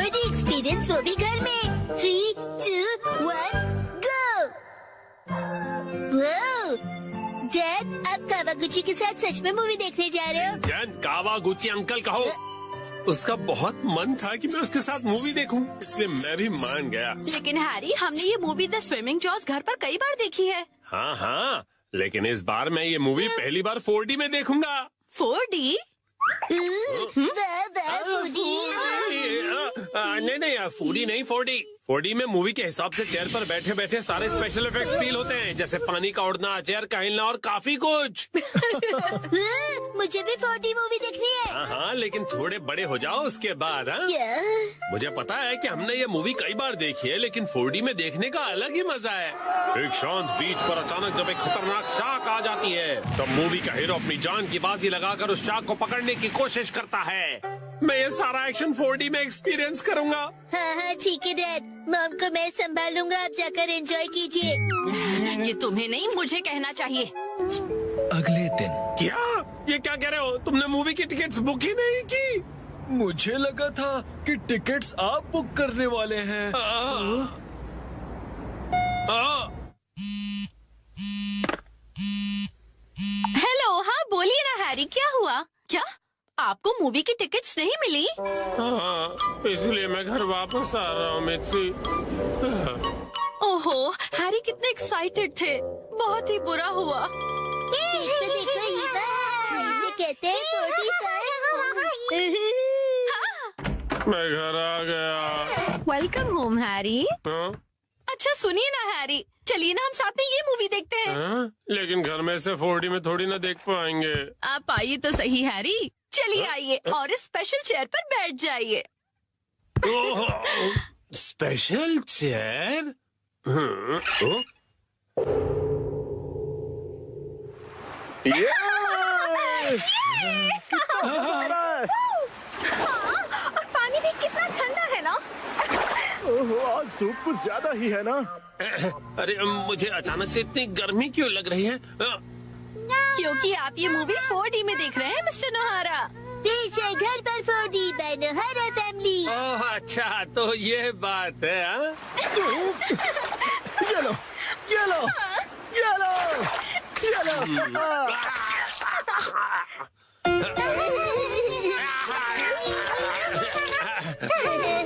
4D experience, वो भी घर में। 3, 2, 1, गो। डैड, आप कावागुची के साथ सच में मूवी देखने जा रहे हो? जैन, कावागुची अंकल कहो। उसका बहुत मन था कि मैं उसके साथ मूवी देखूं, इसलिए मैं भी मान गया। लेकिन हैरी, हमने ये मूवी द स्विमिंग जॉस घर पर कई बार देखी है। हाँ हाँ, लेकिन इस बार मैं ये मूवी पहली बार 4D में देखूंगा। 4D? नहीं, 4D नहीं, 4D। 4D में मूवी के हिसाब से चेयर पर बैठे बैठे सारे स्पेशल इफेक्ट्स फील होते हैं, जैसे पानी का उड़ना, चेयर का हिलना और काफी कुछ। मुझे भी 4D मूवी देखनी है। हाँ हाँ, लेकिन थोड़े बड़े हो जाओ उसके बाद। हाँ, मुझे पता है कि हमने ये मूवी कई बार देखी है, लेकिन 4D में देखने का अलग ही मजा है। एक शांत बीच पर अचानक जब एक खतरनाक शार्क आ जाती है, तब मूवी का हीरो अपनी जान की बाजी लगाकर उस शार्क को पकड़ने की कोशिश करता है। मैं ये सारा एक्शन 4D में एक्सपीरियंस करूंगा। हाँ हाँ ठीक है डैड, मॉम को मैं संभालूंगा, आप जाकर एंजॉय कीजिए। ये तुम्हें नहीं, मुझे कहना चाहिए। अगले दिन। क्या? ये क्या कह रहे हो? तुमने मूवी की टिकट्स बुक ही नहीं की? मुझे लगा था कि टिकट्स आप बुक करने वाले हैं। हेलो, हाँ बोलिए ना हैरी, क्या हुआ? क्या आपको मूवी की टिकट्स नहीं मिली? हाँ, इसलिए मैं घर वापस आ रहा हूँ मिर्ची। ओहो, हैरी कितने एक्साइटेड थे। बहुत ही बुरा हुआ। देखो इसे कहते हैं 45। मैं घर आ गया। Welcome home Harry. हाँ? अच्छा सुनिए ना हैरी, चलिए ना हम साथ में ये मूवी देखते हैं। हाँ? लेकिन घर में से 4D में थोड़ी ना देख पाएंगे। आप आइए तो सही हैरी, चलिए आइए और इस स्पेशल चेयर पर बैठ जाइए। Special chair? और पानी भी कितना ठंडा है ना। आज धूप कुछ ज्यादा ही है ना। अरे मुझे अचानक से इतनी गर्मी क्यों लग रही है? क्योंकि आप ये मूवी 4D में देख रहे हैं मिस्टर नोहारा। पीछे घर पर 4D बाय नोहारा फैमिली। ओह अच्छा, तो ये बात है। हाँ? ये लो, ये लो, ये लो, ये लो।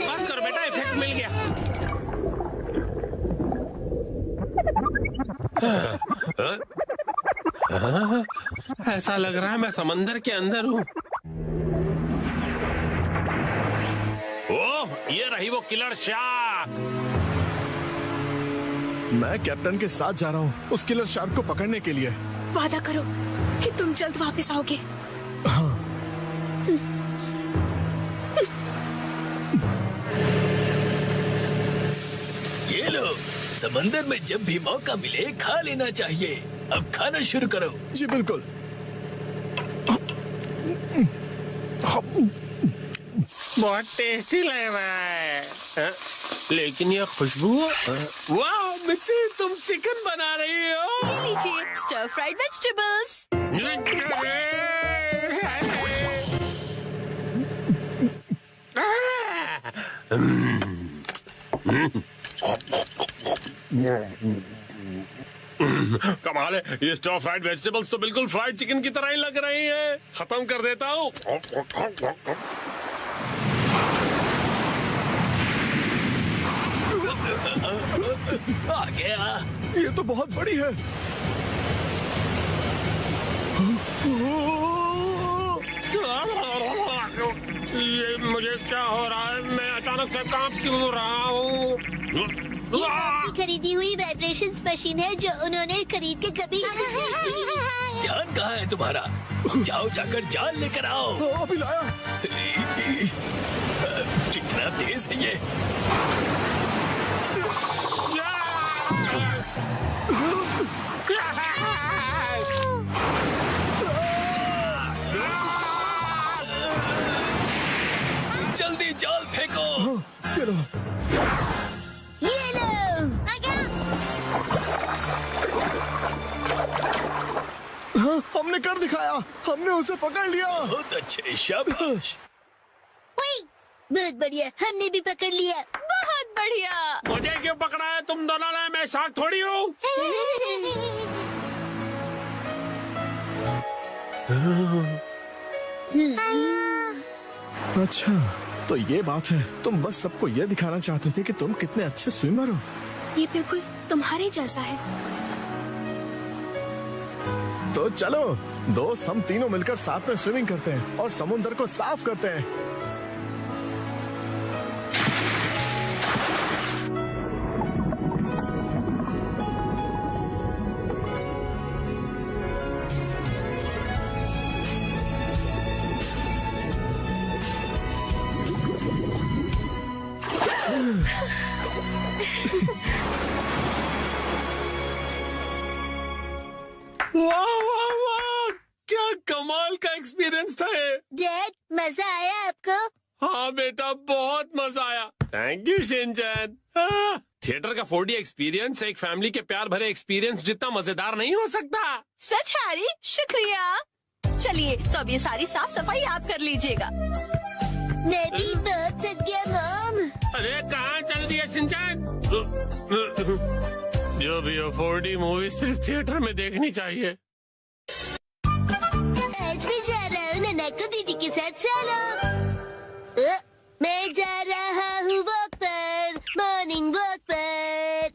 बस करो बेटा, इफेक्ट मिल गया। ऐसा लग रहा है मैं समंदर के अंदर हूँ। ओह, ये रही वो किलर शार्क। मैं कैप्टन के साथ जा रहा हूँ उस किलर शार्क को पकड़ने के लिए। वादा करो कि तुम जल्द वापस आओगे। हाँ। ये लो, समंदर में जब भी मौका मिले खा लेना चाहिए। अब खाना शुरू करो। जी बिल्कुल। बहुत टेस्टी लग रहा है। हाँ? लेकिन ये खुशबू, वाह मिक्सी, तुम चिकन बना रही हो। ये लीजिए स्टर फ्राइड वेजिटेबल्स। कमाल है, ये स्टर फ्राइड वेजिटेबल्स तो बिल्कुल फ्राइड चिकन की तरह ही लग रही हैं। खत्म कर देता हूँ। आ गया। ये तो बहुत बड़ी है। ये मुझे क्या हो रहा है? मैं अचानक से कांप क्यों रहा हूँ? ये आपकी खरीदी हुई वाइब्रेशंस मशीन है जो उन्होंने खरीद के कभी ध्यान कहाँ है तुम्हारा? जाओ जाकर जान लेकर आओ। अभी लाया। कितना तेज है ये। जल्दी जाल फेंको। ये लो। ये लो। हाँ, हमने कर दिखाया। हमने उसे पकड़ लिया। बहुत अच्छे, शाबाश। बहुत बढ़िया, हमने भी पकड़ लिया। बहुत बढ़िया। मुझे क्यों पकड़ा है तुम दोनों ने? मैं शार्क थोड़ी हूँ। अच्छा, तो ये बात है। तुम बस सबको ये दिखाना चाहते थे कि तुम कितने अच्छे स्विमर हो। ये बिल्कुल तुम्हारे जैसा है। तो चलो दोस्त, हम तीनों मिलकर साथ में स्विमिंग करते हैं और समुद्र को साफ करते हैं। वाह वाह वाह, क्या कमाल का एक्सपीरियंस था ये। डैड, मजा आया आपको? हाँ बेटा, बहुत मजा आया। Thank you Shinchan. थिएटर का 4D एक्सपीरियंस एक फैमिली के प्यार भरे एक्सपीरियंस जितना मजेदार नहीं हो सकता। सच हैरी, शुक्रिया। चलिए तो अब ये सारी साफ सफाई आप कर लीजिएगा। मैं भी बहुत थक गया मॉम। अरे कहाँ चल दिया शिनचैन? जो भी हो, 4D मूवी सिर्फ थिएटर में देखनी चाहिए। आज मैं जा रहा हूँ ननाको दीदी के साथ चलो। मैं जा रहा हूँ वॉक पर, मॉर्निंग वॉक पर।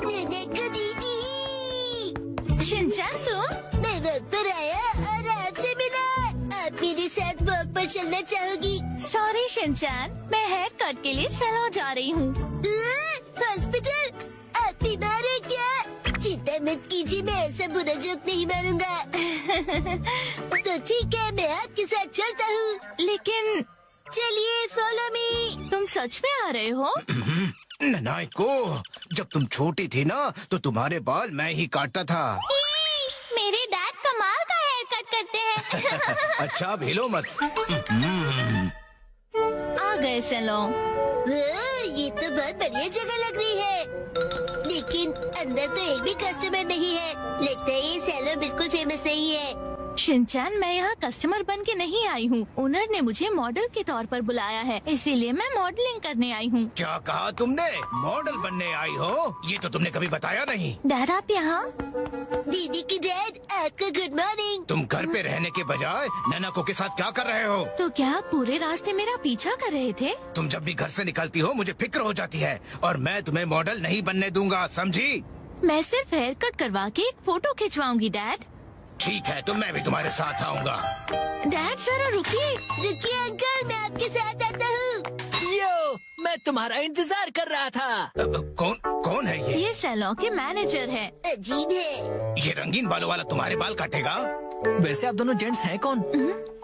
ननाको दीदी, शिनचैन तुम? मैं वॉक पर आया और आपसे मिला। आप मेरे साथ वॉक पर चलना चाहोगी? सॉरी शिनचैन, मैं हेयर कट के लिए सैलून जा रही हूँ। हॉस्पिटल? आप बीमार हैं क्या? चिंता मत कीजिए, मैं ऐसा बुरा जोक नहीं मारूंगा। तो ठीक है, मैं आपके साथ चलता हूँ। लेकिन चलिए, फॉलो मी। तुम सच में आ रहे हो? नाइको, जब तुम छोटी थी ना तो तुम्हारे बाल मैं ही काटता था। मेरे डैड कमाल का हेयर कट करते हैं। अच्छा, अब हिलो मत। आ गए सैलून। ये तो बहुत बढ़िया जगह लग रही है, लेकिन अंदर तो एक भी कस्टमर नहीं है। लगता है ये सैलून बिल्कुल फेमस नहीं है। शिनचैन, मैं यहाँ कस्टमर बन के नहीं आई हूँ। ओनर ने मुझे मॉडल के तौर पर बुलाया है, इसीलिए मैं मॉडलिंग करने आई हूँ। क्या कहा तुमने? मॉडल बनने आई हो? ये तो तुमने कभी बताया नहीं। डैड आप यहाँ? दीदी की डैड, आपका गुड मॉर्निंग। तुम घर पे रहने के बजाय नैनाको के साथ क्या कर रहे हो? तो क्या आप पूरे रास्ते मेरा पीछा कर रहे थे? तुम जब भी घर से निकलती हो मुझे फिक्र हो जाती है, और मैं तुम्हें मॉडल नहीं बनने दूंगा, समझी? मैं सिर्फ हेयर कट करवा के एक फोटो खिंचवाऊंगी डैड। ठीक है, तो मैं भी तुम्हारे साथ आऊंगा। डैड जरा रुकिए। रुकिए अंकल, मैं आपके साथ आता हूँ। यो, मैं तुम्हारा इंतजार कर रहा था। कौन कौन है ये? ये सैलून के मैनेजर है। अजीब है। ये रंगीन बालों वाला तुम्हारे बाल काटेगा? वैसे आप दोनों जेंट्स हैं कौन?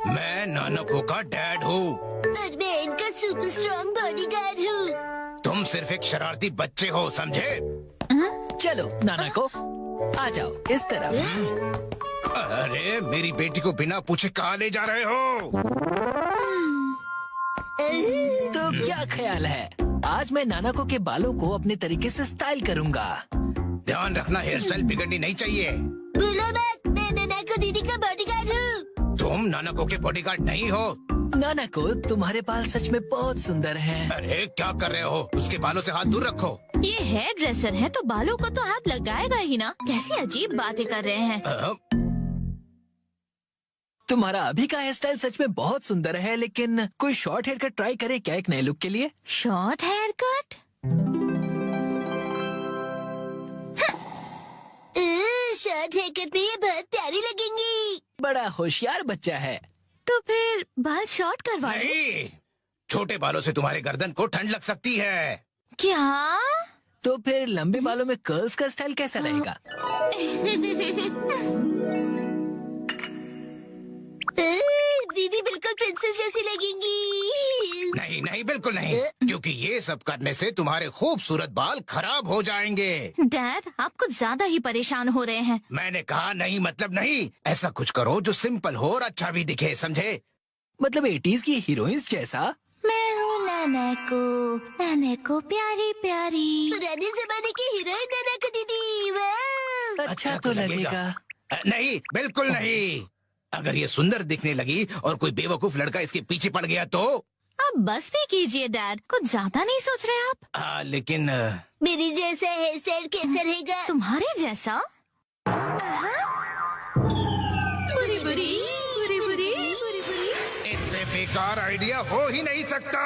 मैं नानको का डैड हूँ। और मैं इनका सुपर स्ट्रॉन्ग बॉडीगार्ड हूँ। तुम सिर्फ एक शरारती बच्चे हो, समझे? चलो नाना को आ जाओ इस तरफ। अरे मेरी बेटी को बिना पूछे कहाँ ले जा रहे हो? तो क्या ख्याल है, आज मैं नानाको के बालों को अपने तरीके से स्टाइल करूंगा। ध्यान रखना, हेयर स्टाइल बिगड़नी नहीं चाहिए। बोलो मत, मैं ननाको दीदी का बॉडीगार्ड हूँ। तुम नानको के बॉडीगार्ड नहीं हो। नानाको, तुम्हारे बाल सच में बहुत सुंदर हैं। अरे क्या कर रहे हो? उसके बालों से हाथ दूर रखो। ये हेयर ड्रेसर है तो बालों को तो हाथ लगाएगा ही ना। कैसी अजीब बातें कर रहे हैं। तुम्हारा अभी का हेयर स्टाइल सच में बहुत सुंदर है, लेकिन कोई शॉर्ट हेयर कट ट्राई करे क्या एक नए लुक के लिए? Short hair cut? Short hair cut में ये बहुत प्यारी लगेंगी। बड़ा होशियार बच्चा है। तो फिर बाल शॉर्ट करवा लो। नहीं, छोटे बालों से तुम्हारे गर्दन को ठंड लग सकती है। क्या? तो फिर लंबे बालों में कर्ल्स का स्टाइल कैसा रहेगा? दीदी बिल्कुल प्रिंसेस जैसी लगेंगी। नहीं नहीं, बिल्कुल नहीं, क्योंकि ये सब करने से तुम्हारे खूबसूरत बाल खराब हो जाएंगे। डैड आप कुछ ज्यादा ही परेशान हो रहे हैं। मैंने कहा नहीं मतलब नहीं। ऐसा कुछ करो जो सिंपल हो और अच्छा भी दिखे, समझे? मतलब 80s की हीरोइंस जैसा? मैं हूँ नैनको प्यारी प्यारी। पुराने जमाने की हीरोइन ननाको दीदी। वाह! अच्छा तो लगेगा। नहीं, बिल्कुल नहीं। अगर ये सुंदर दिखने लगी और कोई बेवकूफ लड़का इसके पीछे पड़ गया तो? अब बस भी कीजिए डैड, कुछ ज्यादा नहीं सोच रहे आप? लेकिन मेरी जैसा हेयर स्टाइल कैसा रहेगा? तुम्हारे जैसा? बुरी बुरी बुरी बुरी बुरी बुरी। इससे बेकार आइडिया हो ही नहीं सकता।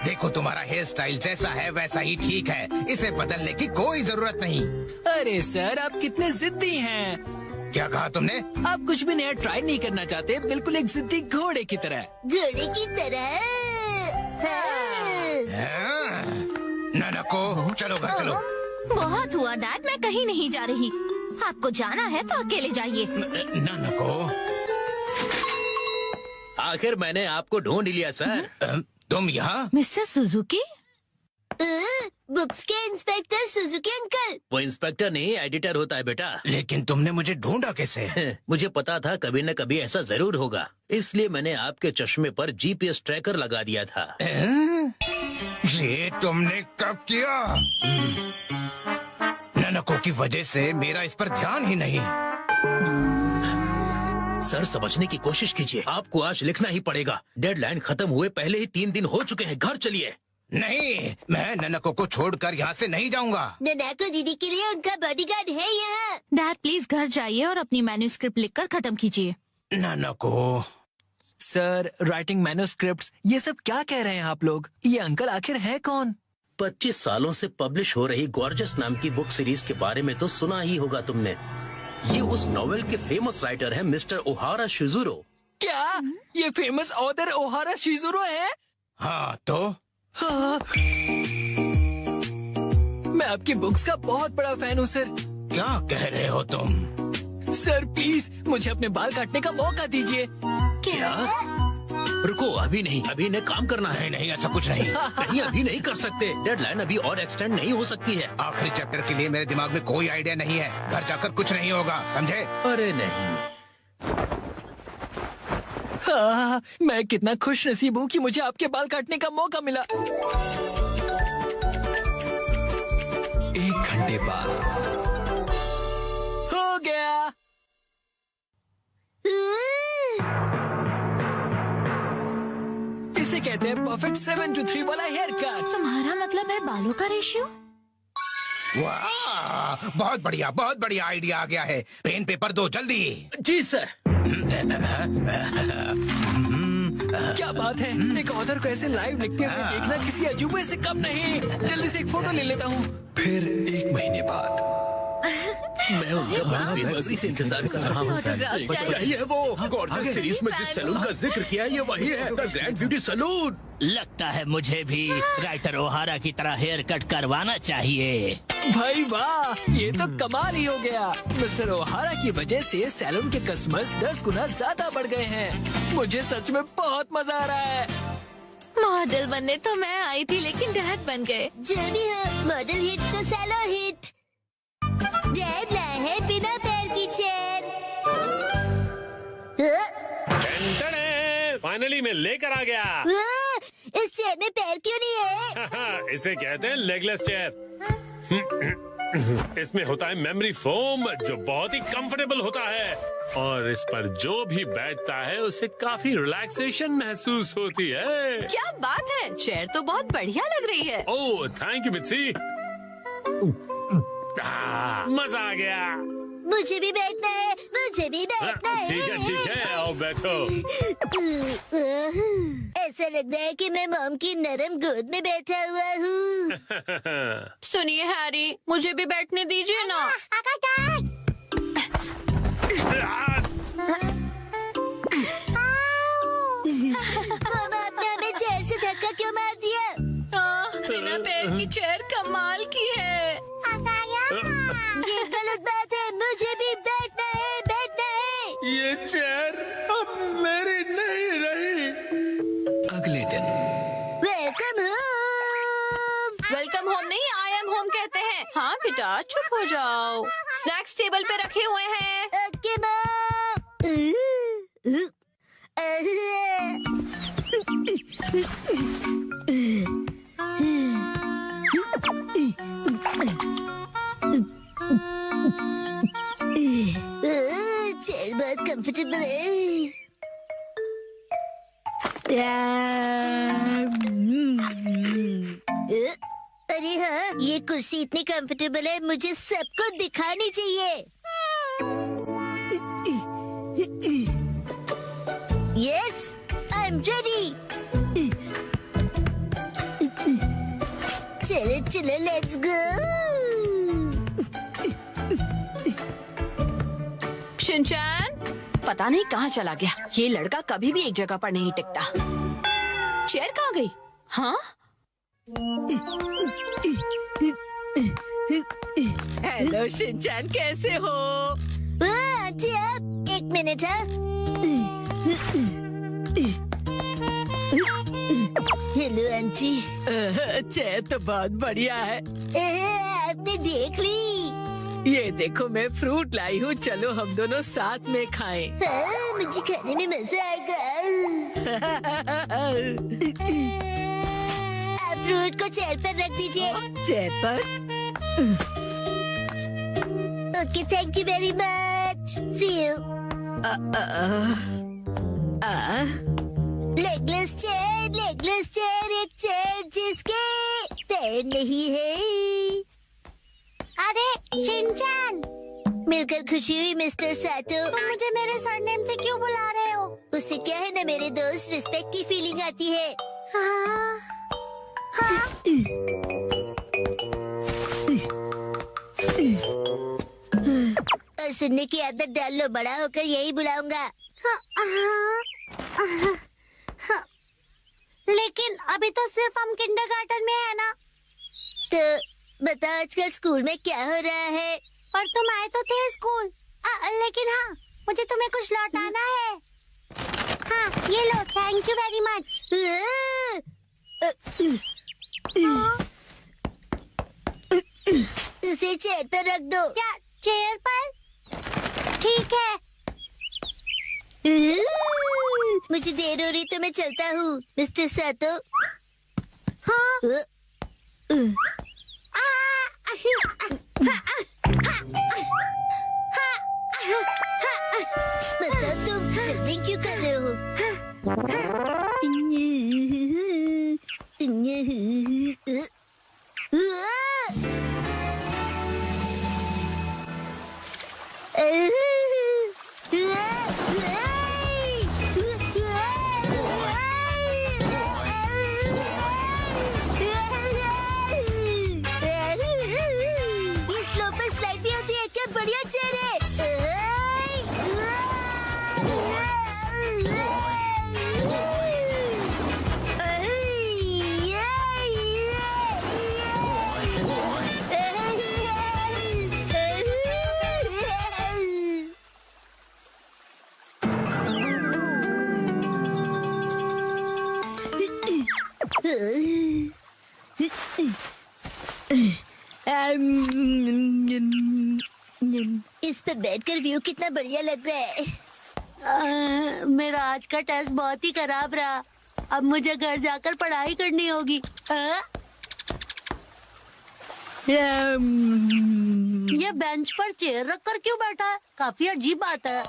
देखो तुम्हारा हेयर स्टाइल जैसा है वैसा ही ठीक है, इसे बदलने की कोई जरूरत नहीं। अरे सर, आप कितने जिद्दी हैं। क्या कहा तुमने? आप कुछ भी नया ट्राई नहीं करना चाहते, बिल्कुल एक जिद्दी घोड़े की तरह। घोड़े की तरह? हाँ। नानको, चलो घर चलो। बहुत हुआ डैड, मैं कहीं नहीं जा रही। आपको जाना है तो अकेले जाइए। नानको, आखिर मैंने आपको ढूंढ लिया सर। तुम यहाँ? Mister Suzuki? बुक्स के इंस्पेक्टर सुजुकी अंकल। वो इंस्पेक्टर नहीं, एडिटर होता है बेटा। लेकिन तुमने मुझे ढूंढा कैसे? मुझे पता था कभी न कभी ऐसा जरूर होगा, इसलिए मैंने आपके चश्मे पर जीपीएस ट्रैकर लगा दिया था। ये तुमने कब किया? नानको की वजह से मेरा इस पर ध्यान ही नहीं। सर समझने की कोशिश कीजिए, आपको आज लिखना ही पड़ेगा। डेडलाइन खत्म हुए पहले ही 3 दिन हो चुके हैं, घर चलिए। नहीं, मैं नानको को छोड़कर यहाँ से नहीं जाऊँगा। नानको दीदी के लिए उनका बॉडीगार्ड है यहाँ। डैड प्लीज घर जाइए और अपनी मैन्युस्क्रिप्ट लिखकर खत्म कीजिए। नानको। सर, राइटिंग मैन्युस्क्रिप्ट्स, ये सब क्या कह रहे हैं आप लोग? ये अंकल आखिर है कौन? 25 सालों से पब्लिश हो रही गॉर्जस नाम की बुक सीरीज के बारे में तो सुना ही होगा तुमने। ये उस नॉवेल के फेमस राइटर हैं मिस्टर ओहारा शिजुरो। क्या ये फेमस ऑथर ओहारा शिजुरो है? हाँ तो? हाँ। मैं आपकी बुक्स का बहुत बड़ा फैन हूँ सर। क्या कह रहे हो तुम? सर प्लीज मुझे अपने बाल काटने का मौका दीजिए। क्या? रुको, अभी नहीं, अभी इन्हें काम करना है। नहीं, ऐसा कुछ नहीं। नहीं, अभी नहीं कर सकते, डेडलाइन अभी और एक्सटेंड नहीं हो सकती है। आखिरी चैप्टर के लिए मेरे दिमाग में कोई आइडिया नहीं है, घर जाकर कुछ नहीं होगा, समझे? अरे नहीं। हाँ, मैं कितना खुश नसीब हूँ कि मुझे आपके बाल काटने का मौका मिला। 1 घंटे बाद हो गया। इसे कहते हैं परफेक्ट 7 to 3 वाला हेयर कट। तुम्हारा मतलब है बालों का रेशियो? वाह, बहुत बढ़िया आइडिया आ गया है। पेन पेपर दो जल्दी। जी सर। क्या बात है, एक ऑथर को ऐसे लाइव लिखते हुए देखना किसी अजूबे से कम नहीं। जल्दी से एक फोटो ले लेता हूँ। फिर 1 महीने बाद मैं उनका बड़ा बेसब्री से इंतजार कर रहा हूँ। ये वो गॉर्जस सीरीज में जिस सैलून का जिक्र किया है, ये वही है, द ग्रैंड ब्यूटी सैलून। लगता है मुझे भी राइटर ओहारा की तरह हेयर कट करवाना चाहिए। भाई वाह, ये तो कमाल ही हो गया। मिस्टर ओहारा की वजह से सैलून के कस्टमर्स 10 गुना ज्यादा बढ़ गए हैं। मुझे सच में बहुत मजा आ रहा है। मॉडल बनने तो मैं आई थी, लेकिन डैड बन गए। जो भी हो, मॉडल हिट तो सैलो हिट। डैड लाए है बिना पैर की चेयर। फाइनली मैं लेकर आ गया। इस चेयर में पैर क्यों नहीं है? इसे कहते हैं लेगलेस चेयर। इसमें होता है मेमोरी फोम, जो बहुत ही कंफर्टेबल होता है, और इस पर जो भी बैठता है उसे काफी रिलैक्सेशन महसूस होती है। क्या बात है, चेयर तो बहुत बढ़िया लग रही है। Oh thank you Mitsi. मजा आ गया। मुझे भी बैठना है, मुझे भी बैठना है। ठीक है, आओ बैठो। ऐसा लग रहा है कि मैं मॉम की नरम गोद में बैठा हुआ हूँ। सुनिए हैरी, मुझे भी बैठने दीजिए ना। मॉम, आपने हमें चेयर से धक्का क्यों मार दिया? बिना पैर की चेयर कमाल की है। ये गलत बात है, मुझे भी बैठना है, बैठना है। ये चेयर अब मेरी नहीं रही। अगले दिन वेलकम होम। वेलकम होम नहीं, आई एम होम कहते हैं। हाँ बेटा चुप हो जाओ, स्नैक्स टेबल पे रखे हुए हैं। Okay mom. चेयर बहुत कंफर्टेबल अरे हाँ, ये कुर्सी इतनी कंफर्टेबल है, मुझे सबको दिखानी चाहिए। Yes, I am ready. चलो चलो, लेट्स गो। शिनचैन, पता नहीं कहाँ चला गया। ये लड़का कभी भी एक जगह पर नहीं टिकता। चेयर कहाँ गई? हाँ? हेलो शिनचैन, कैसे हो? आंटी, आप एक मिनट। Hello aunty. चेयर तो बहुत बढ़िया है। आपने देख ली? ये देखो, मैं फ्रूट लाई हूँ, चलो हम दोनों साथ में खाएं। हाँ, मुझे खाने में मजा आएगा। आप फ्रूट को चेयर पर रख दीजिए। चेयर पर? Okay, thank you very much. See you. Legless chair, एक चेयर जिसके पैर नहीं है। अरे शिनचैन, मिलकर खुशी हुई मिस्टर सातो। तुम मुझे मेरे सरनेम से क्यों बुला रहे हो? उससे क्या है ना मेरे दोस्त, रिस्पेक्ट की फीलिंग आती है। हाँ, हाँ। और सुनने की आदत डाल लो, बड़ा होकर यही बुलाऊंगा। लेकिन अभी तो सिर्फ हम किंडरगार्टन में है ना। तो बताओ आजकल स्कूल में क्या हो रहा है? पर तुम आए तो थे स्कूल। लेकिन हाँ, मुझे तुम्हें कुछ लौटाना है। हाँ, ये लो, थैंक यू वेरी मच। उसे चेयर पर रख दो। क्या चेयर पर? ठीक है। मुझे देर हो रही तो मैं चलता हूँ, मिस्टर सातो। हाँ। बताओ तुम जल्दी क्यों कर रहे हो? बढ़िया चेहरे। इस पर बैठकर व्यू कितना बढ़िया लग रहा है। मेरा आज का टेस्ट बहुत ही खराब रहा। अब मुझे घर जाकर पढ़ाई करनी होगी। ये बेंच पर चेयर रखकर क्यों बैठा है? काफी अजीब बात है।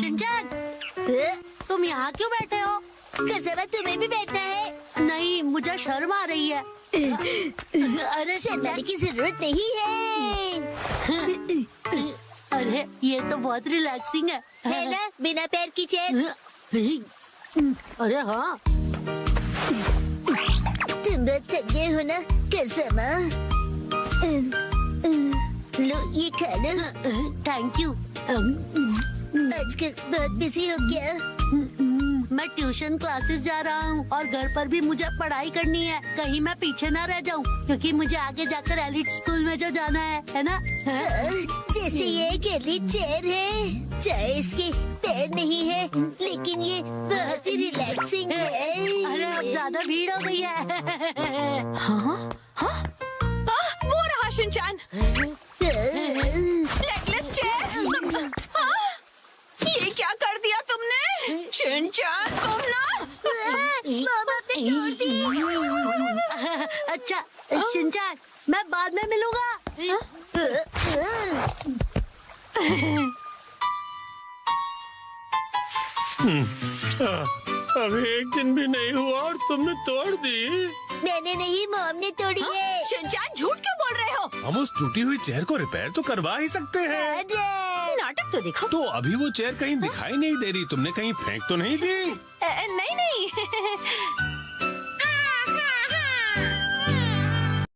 शिनचैन, तुम यहाँ क्यों बैठे हो? कसम है, तुम्हें भी बैठना है? नहीं, मुझे शर्म आ रही है। अरे शर्माने की जरूरत नहीं है। अरे ये तो बहुत रिलैक्सिंग है ना, बिना पैर की चेयर। अरे हाँ, तुम बहुत थक गए हो ना कसम। लो ये खा लो। Thank you. आजकल बहुत बिजी हो क्या? मैं ट्यूशन क्लासेस जा रहा हूँ और घर पर भी मुझे पढ़ाई करनी है। कहीं मैं पीछे ना रह जाऊँ, क्योंकि मुझे आगे जाकर एलिट स्कूल में जो जाना है ना। जैसे ये एक एलिट चेयर है, चाहे इसके पैर नहीं है, लेकिन ये बहुत ही रिलैक्सिंग है। अरे अब ज्यादा भीड़ हो गई है। हाँ? हाँ? वो रहा शिनचैन। Legless chair. हाँ? ये क्या कर दिया तुमने? शिनचैन, तुम ना। मामा ने तोड़ दी। अच्छा शिनचैन, मैं बाद में मिलूंगा। अभी एक दिन भी नहीं हुआ और तुमने तोड़ दी। मैंने नहीं, मॉम ने तोड़ी है। शिनचैन झूठ क्यों बोल रहे हो? हम उस टूटी हुई चेयर को रिपेयर तो करवा ही सकते हैं। नाटक तो देखो। तो अभी वो चेयर कहीं दिखाई नहीं दे रही, तुमने कहीं फेंक तो नहीं दी? नहीं नहीं